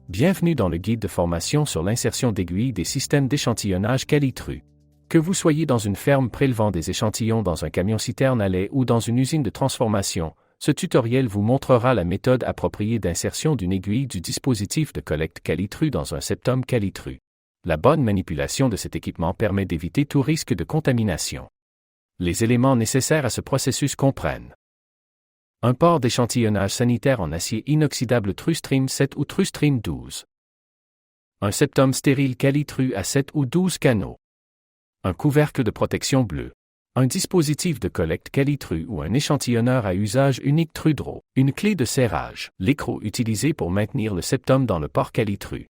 Bienvenue dans le guide de formation sur l'insertion d'aiguilles des systèmes d'échantillonnage Calitru. Que vous soyez dans une ferme prélevant des échantillons dans un camion-citerne à lait ou dans une usine de transformation, ce tutoriel vous montrera la méthode appropriée d'insertion d'une aiguille du dispositif de collecte Calitru dans un septum Calitru. La bonne manipulation de cet équipement permet d'éviter tout risque de contamination. Les éléments nécessaires à ce processus comprennent un port d'échantillonnage sanitaire en acier inoxydable TruStream 7 ou TruStream 12. Un septum stérile Calitru à 7 ou 12 canaux. Un couvercle de protection bleu. Un dispositif de collecte Calitru ou un échantillonneur à usage unique Trudro. Une clé de serrage. L'écrou utilisé pour maintenir le septum dans le port Calitru.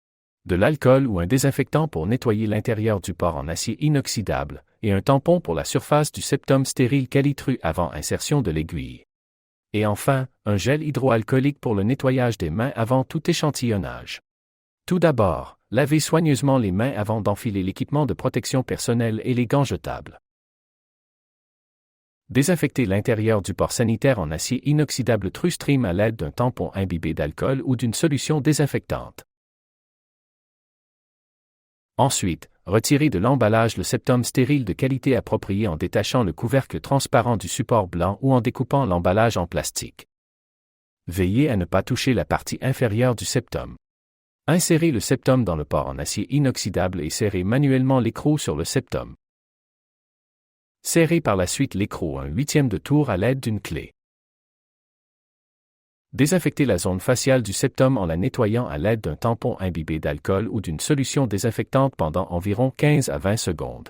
De l'alcool ou un désinfectant pour nettoyer l'intérieur du port en acier inoxydable, et un tampon pour la surface du septum stérile Calitru avant insertion de l'aiguille. Et enfin, un gel hydroalcoolique pour le nettoyage des mains avant tout échantillonnage. Tout d'abord, lavez soigneusement les mains avant d'enfiler l'équipement de protection personnelle et les gants jetables. Désinfectez l'intérieur du port sanitaire en acier inoxydable TruStream à l'aide d'un tampon imbibé d'alcool ou d'une solution désinfectante. Ensuite, retirez de l'emballage le septum stérile de qualité appropriée en détachant le couvercle transparent du support blanc ou en découpant l'emballage en plastique. Veillez à ne pas toucher la partie inférieure du septum. Insérez le septum dans le port en acier inoxydable et serrez manuellement l'écrou sur le septum. Serrez par la suite l'écrou un huitième de tour à l'aide d'une clé. Désinfectez la zone faciale du septum en la nettoyant à l'aide d'un tampon imbibé d'alcool ou d'une solution désinfectante pendant environ 15 à 20 secondes.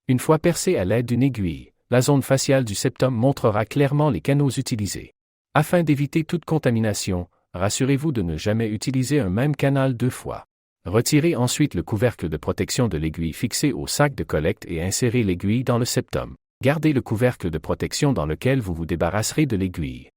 Une fois percée à l'aide d'une aiguille, la zone faciale du septum montrera clairement les canaux utilisés. Afin d'éviter toute contamination, rassurez-vous de ne jamais utiliser un même canal deux fois. Retirez ensuite le couvercle de protection de l'aiguille fixé au sac de collecte et insérez l'aiguille dans le septum. Gardez le couvercle de protection dans lequel vous vous débarrasserez de l'aiguille.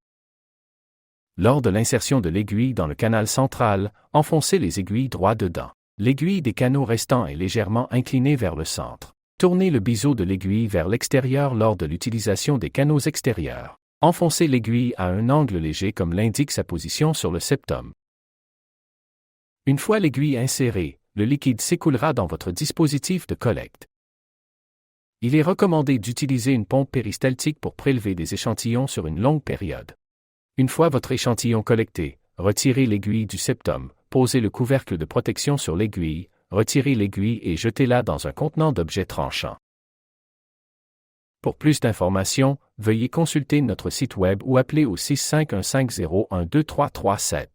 Lors de l'insertion de l'aiguille dans le canal central, enfoncez les aiguilles droit dedans. L'aiguille des canaux restants est légèrement inclinée vers le centre. Tournez le biseau de l'aiguille vers l'extérieur lors de l'utilisation des canaux extérieurs. Enfoncez l'aiguille à un angle léger comme l'indique sa position sur le septum. Une fois l'aiguille insérée, le liquide s'écoulera dans votre dispositif de collecte. Il est recommandé d'utiliser une pompe péristaltique pour prélever des échantillons sur une longue période. Une fois votre échantillon collecté, retirez l'aiguille du septum, posez le couvercle de protection sur l'aiguille, retirez l'aiguille et jetez-la dans un contenant d'objets tranchants. Pour plus d'informations, veuillez consulter notre site web ou appeler au 65150123337.